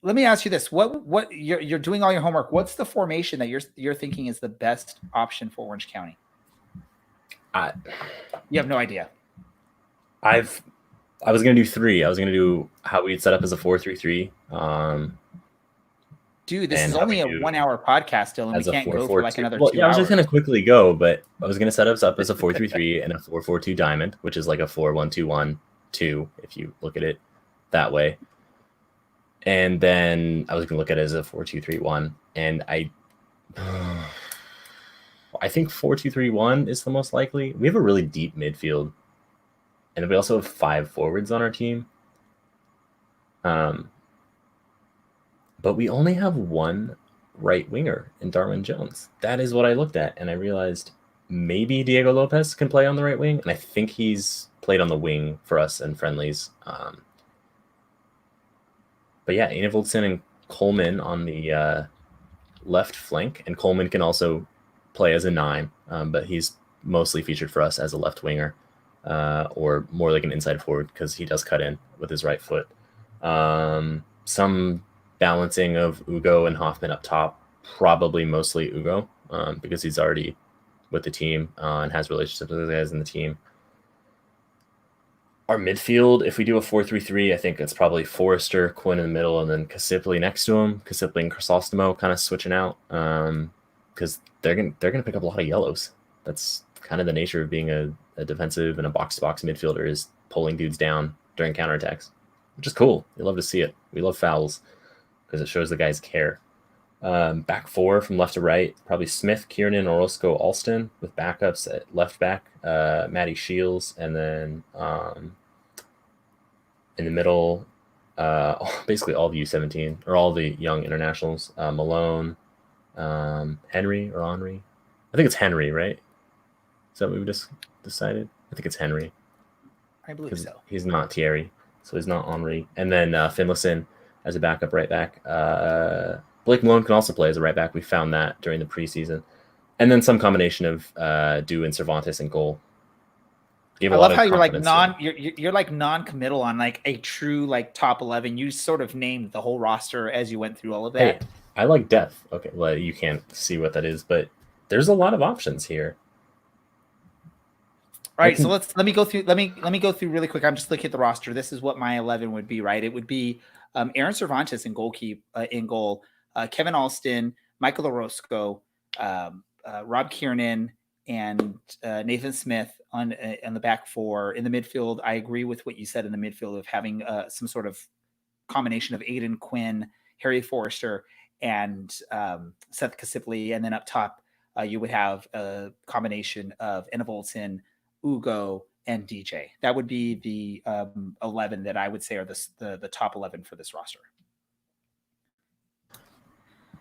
Let me ask you this: what you're doing all your homework? What's the formation that you're thinking is the best option for Orange County? You have no idea. I was gonna do 3. I was gonna do how we'd set up as a 4-3-3. Dude, this is only a 1-hour podcast, Dylan. We can't go for like another 2 hours. Yeah, I was just gonna quickly go, but I was gonna set us up as a 4-3-3 and a 4-4-2 diamond, which is like a 4-1-2-1-2 if you look at it that way. And then I was going to look at it as a 4-2-3-1, and I think 4-2-3-1 is the most likely. We have a really deep midfield, and we also have 5 forwards on our team. But we only have 1 right winger in Darwin Jones. That is what I looked at, and I realized maybe Diego Lopez can play on the right wing, and I think he's played on the wing for us in friendlies. But yeah, Enevoldsen and Coleman on the left flank, and Coleman can also play as a 9, but he's mostly featured for us as a left winger or more like an inside forward because he does cut in with his right foot. Some balancing of Ugo and Hoffman up top, probably mostly Ugo because he's already with the team and has relationships with the guys in the team. Our midfield, if we do a 4-3-3, I think it's probably Forrester, Quinn in the middle, and then Kasipli next to him. Kasipli and Chrysostamo kind of switching out because they're gonna pick up a lot of yellows. That's kind of the nature of being a defensive and a box-to-box midfielder, is pulling dudes down during counterattacks, which is cool. We love to see it. We love fouls because it shows the guys care. Back 4 from left to right, probably Smith, Kiernan, Orozco, Alston, with backups at left back, Matty Shields, and then in the middle, basically all the U17 or all the young internationals, Malone, Henry or Henry. I think it's Henry, right? Is that what we just decided? I think it's Henry. I believe so. He's not Thierry, so he's not Henry. And then Finlayson as a backup right back. Blake Malone can also play as a right back. We found that during the preseason. And then some combination of Du and Cervantes in goal. I love how you're like you're like non-committal on like a true like top 11. You sort of named the whole roster as you went through all of that. Hey, I like depth. Okay, well, you can't see what that is, but there's a lot of options here. All right, so let me go through really quick. I'm just looking at the roster. This is what my 11 would be, right? It would be Aaron Cervantes in goal, Kevin Alston, Michael Orozco, Rob Kiernan, and Nathan Smith on the back 4. In the midfield, I agree with what you said in the midfield of having some sort of combination of Aiden Quinn, Harry Forrester, and Seth Kasipli. And then up top, you would have a combination of Enevoldsen, Ugo, and DJ. That would be the 11 that I would say are the top 11 for this roster.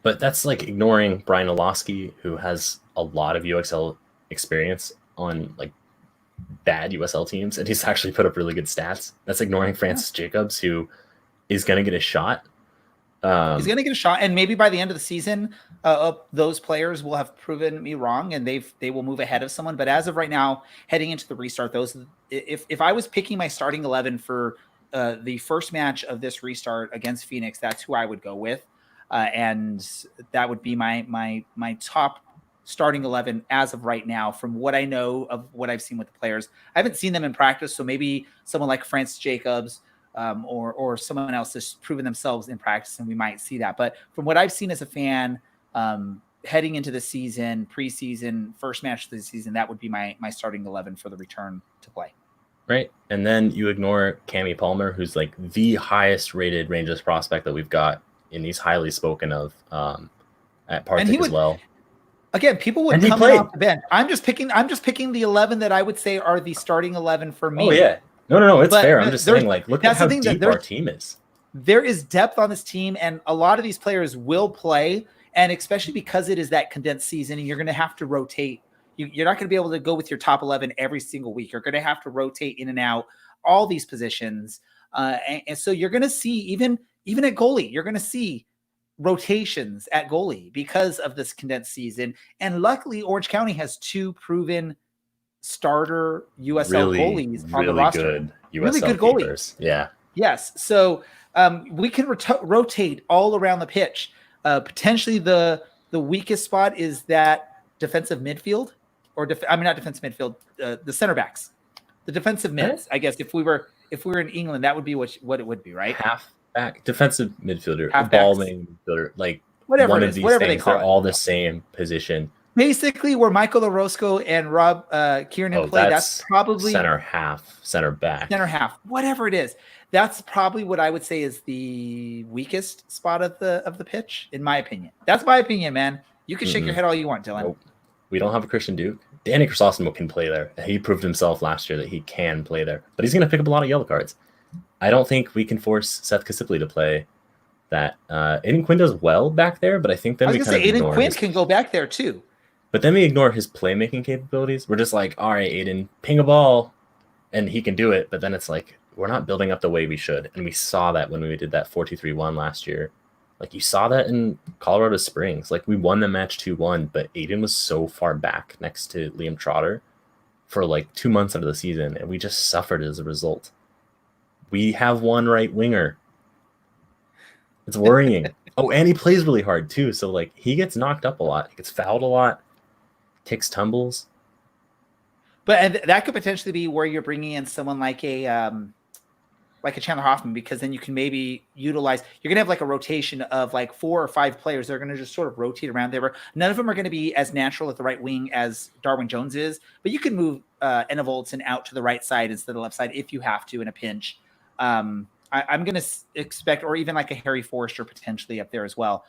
But that's like ignoring Brian Olowski, who has a lot of UXL experience on like bad USL teams, and he's actually put up really good stats. That's ignoring Francis Jacobs, who is going to get a shot, He's going to get a shot, and maybe by the end of the season, those players will have proven me wrong, and they will move ahead of someone. But as of right now, heading into the restart, if I was picking my starting 11 for the first match of this restart against Phoenix, that's who I would go with, and that would be my top starting 11 as of right now. From what I know of what I've seen with the players, I haven't seen them in practice, so maybe someone like Francis Jacobs. Or someone else has proven themselves in practice, and we might see that. But from what I've seen as a fan, heading into the season, preseason, first match of the season, that would be my starting 11 for the return to play. Right. And then you ignore Cammie Palmer, who's like the highest rated Rangers prospect that we've got, and he's highly spoken of at Partick as well. Again, people would come in off the bench. I'm just picking the 11 that I would say are the starting 11 for me. Oh, yeah. No, it's fair. I'm just saying, like, look at how deep our team is. There is depth on this team, and a lot of these players will play, and especially because it is that condensed season, and you're going to have to rotate. You're not going to be able to go with your top 11 every single week. You're going to have to rotate in and out all these positions, and so you're going to see even at goalie, you're going to see rotations at goalie because of this condensed season. And luckily, Orange County has two proven starter USL goalies on the roster. Really good goalies. Yeah. Yes. So we can rotate all around the pitch. Potentially the weakest spot is that defensive midfield, or not defensive midfield, the center backs, the defensive mids. I guess if we were in England, that would be what it would be, right? Half back, defensive midfielder, ball midfielder, like whatever one it of is, these whatever things. they call They're all the same position. Basically, where Michael Orozco and Rob Kiernan play, that's probably center half, center back, whatever it is. That's probably what I would say is the weakest spot of the pitch, in my opinion. That's my opinion, man. You can shake your head all you want, Dylan. Nope. We don't have a Christian Duke. Danny Chrysostom can play there. He proved himself last year that he can play there, but he's going to pick up a lot of yellow cards. I don't think we can force Seth Kasipli to play that. Aiden Quinn does well back there, but I think then Aiden Quinn can go back there too. But then we ignore his playmaking capabilities. We're just like, all right, Aiden, ping a ball, and he can do it. But then it's like, we're not building up the way we should. And we saw that when we did that 4-2-3-1 last year. Like, you saw that in Colorado Springs. Like, we won the match 2-1, but Aiden was so far back next to Liam Trotter for like 2 months into the season, and we just suffered as a result. We have one right winger. It's worrying. Oh, and he plays really hard too. So, like, he gets knocked up a lot. He gets fouled a lot. Takes tumbles. But that could potentially be where you're bringing in someone like a Chandler Hoffman, because then you can maybe utilize. You're gonna have like a rotation of like 4 or 5 players. They're gonna just sort of rotate around there. None of them are going to be as natural at the right wing as Darwin Jones is, but you can move Enna Voltson out to the right side instead of the left side if you have to in a pinch. I'm going to expect, or even like a Harry Forrester potentially up there as well.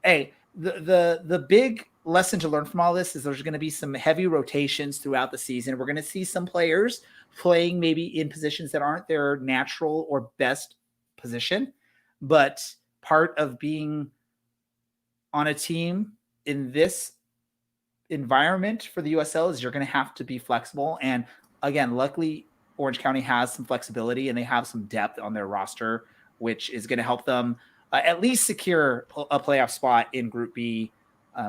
Hey, the big lesson to learn from all this is there's going to be some heavy rotations throughout the season. We're going to see some players playing maybe in positions that aren't their natural or best position, but part of being on a team in this environment for the USL is you're going to have to be flexible. And again, luckily Orange County has some flexibility and they have some depth on their roster, which is going to help them at least secure a playoff spot in Group B.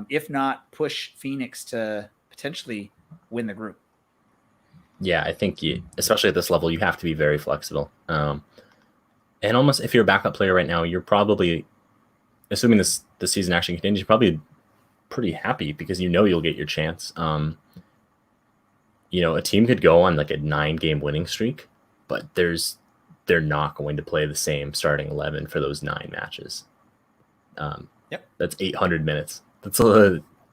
If not, push Phoenix to potentially win the group. Yeah, I think especially at this level, you have to be very flexible. And almost if you're a backup player right now, you're probably, assuming the season actually continues, you're probably pretty happy because you'll get your chance. A team could go on like a 9-game winning streak, but they're not going to play the same starting 11 for those 9 matches. That's 800 minutes. That's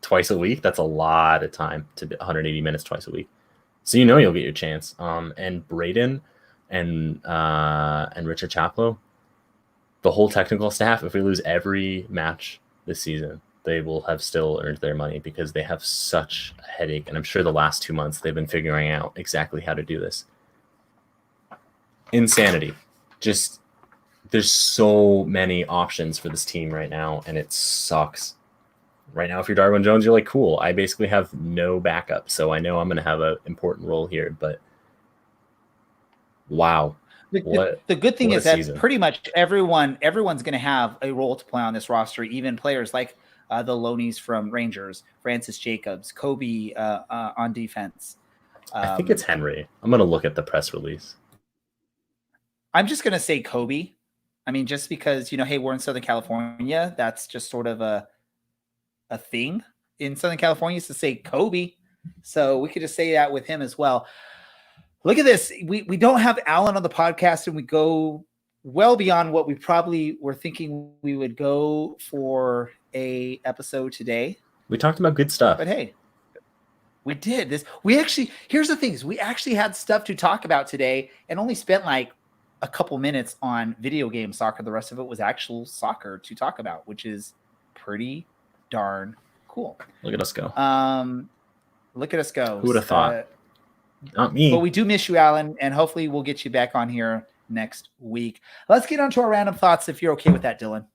twice a week. That's a lot of time to be 180 minutes twice a week. So you'll get your chance. And Braden and Richard Chaplow, the whole technical staff, if we lose every match this season, they will have still earned their money because they have such a headache. And I'm sure the last 2 months they've been figuring out exactly how to do this. Insanity. Just, there's so many options for this team right now, and it sucks. Right now, if you're Darwin Jones, you're like, cool, I basically have no backup, so I know I'm going to have an important role here, but wow. The good thing what is a that season. pretty much everyone's going to have a role to play on this roster, even players like the Lonies from Rangers, Francis Jacobs, Kobe on defense. I think it's Henry. I'm going to look at the press release. I'm just going to say Kobe. I mean, just because, hey, we're in Southern California. That's just sort of a thing in Southern California is to say Kobe. So we could just say that with him as well. Look at this. We don't have Alan on the podcast, and we go well beyond what we probably were thinking we would go for a episode today. We talked about good stuff. But hey, we did this. Here's the thing is we actually had stuff to talk about today and only spent like a couple minutes on video game soccer. The rest of it was actual soccer to talk about, which is pretty darn cool. Look at us go. Look at us go. Who would have thought? Not me. But we do miss you, Alan, and hopefully we'll get you back on here next week. Let's get on to our random thoughts if you're okay with that, Dylan.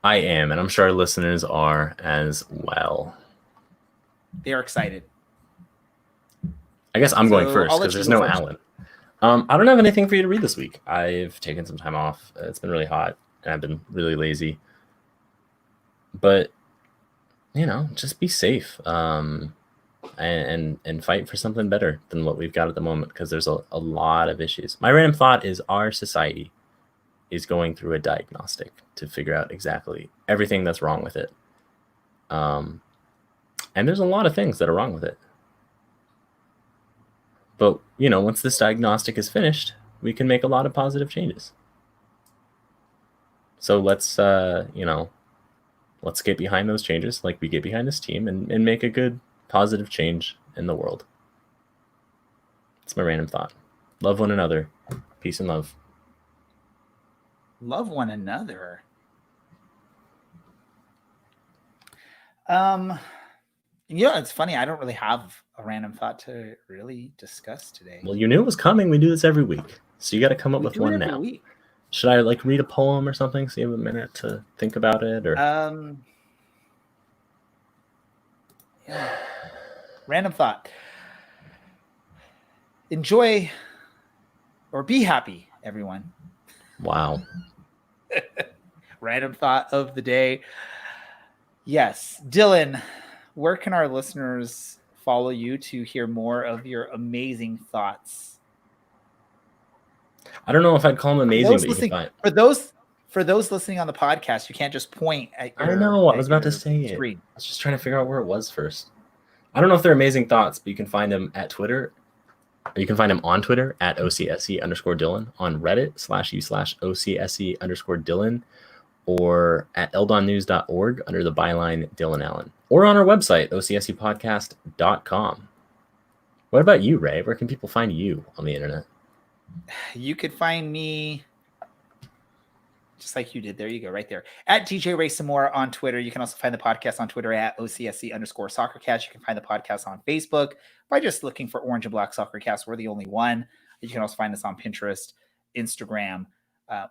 I am, and I'm sure our listeners are as well. They're excited. I guess I'm going first because there's no Alan. I don't have anything for you to read this week. I've taken some time off. It's been really hot, and I've been really lazy. But, just be safe. And fight for something better than what we've got at the moment, because there's a lot of issues. My random thought is our society is going through a diagnostic to figure out exactly everything that's wrong with it. And there's a lot of things that are wrong with it. But, once this diagnostic is finished, we can make a lot of positive changes. So let's get behind those changes like we get behind this team and make a good positive change in the world. It's my random thought. Love one another. Peace and love. Love one another. It's funny. I don't really have a random thought to really discuss today. Well, you knew it was coming. We do this every week. So you got to come up with one now. Week. Should I read a poem or something so you have a minute to think about it? Or yeah. Random thought. Enjoy or be happy, everyone. Wow. Random thought of the day. Yes. Dylan, where can our listeners follow you to hear more of your amazing thoughts? I don't know if I'd call them amazing, but you can find... For those listening on the podcast, you can't just point at your... I know. I was about to say it. I was just trying to figure out where it was first. I don't know if they're amazing thoughts, but you can find them at Twitter. Or you can find them on Twitter at OCSE_Dylan, on Reddit /u/OCSE_Dylan, or at eldonnews.org under the byline Dylan Allen, or on our website, OCSEpodcast.com. What about you, Ray? Where can people find you on the internet? You could find me just like you did. There you go, right there. At DJ Ray Samora on Twitter. You can also find the podcast on Twitter at OCSE_SoccerCast. You can find the podcast on Facebook by just looking for Orange and Black SoccerCast. We're the only one. You can also find us on Pinterest, Instagram,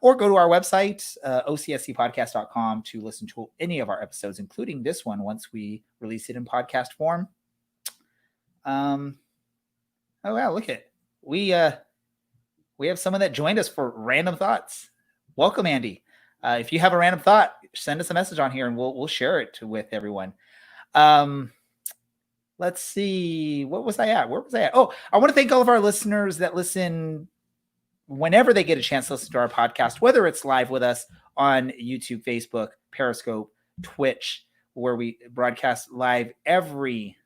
or go to our website, OCSEpodcast.com, to listen to any of our episodes, including this one once we release it in podcast form. Oh, wow, look at we have someone that joined us for Random Thoughts. Welcome, Andy. If you have a random thought, send us a message on here and we'll share it with everyone. Let's see. What was I at? Where was I at? Oh, I want to thank all of our listeners that listen whenever they get a chance to listen to our podcast, whether it's live with us on YouTube, Facebook, Periscope, Twitch, where we broadcast live every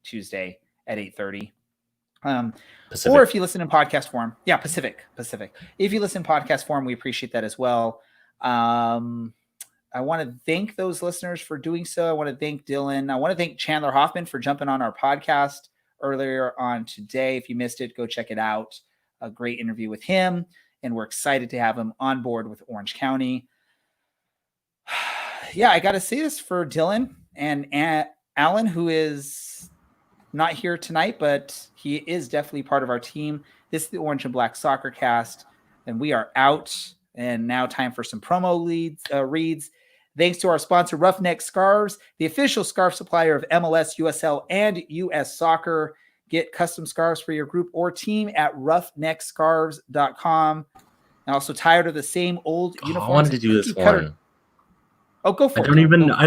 Tuesday at 8:30. Or if you listen in podcast form, Pacific. If you listen in podcast form, we appreciate that as well. I want to thank those listeners for doing so. I want to thank Dylan. I want to thank Chandler Hoffman for jumping on our podcast earlier on today. If you missed it, go check it out. A great interview with him, and we're excited to have him on board with Orange County. I got to say this for Dylan and Alan, who is not here tonight, but he is definitely part of our team. This is the Orange and Black Soccer Cast, and we are out. And now time for some promo reads. Thanks to our sponsor, Roughneck Scarves, the official scarf supplier of MLS, USL, and US Soccer. Get custom scarves for your group or team at roughneckscarves.com. And also tired of the same old uniforms. I wanted to do this one. Oh, go for it. I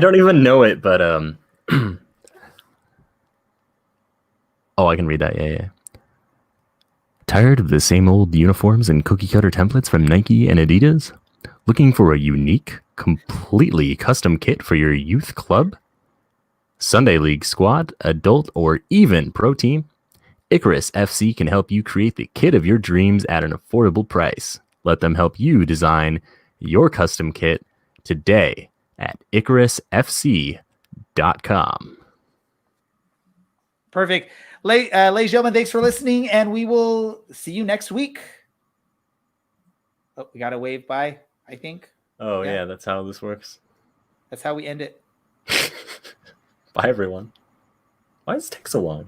don't even know it, but oh, I can read that. Yeah. Tired of the same old uniforms and cookie cutter templates from Nike and Adidas? Looking for a unique, completely custom kit for your youth club, Sunday League squad, adult, or even pro team? Icarus FC can help you create the kit of your dreams at an affordable price. Let them help you design your custom kit today at IcarusFC.com. Perfect. Ladies and gentlemen, thanks for listening, and we will see you next week. Oh, we got to wave bye, I think. Oh, yeah, that's how this works. That's how we end it. Bye, everyone. Why does it take so long?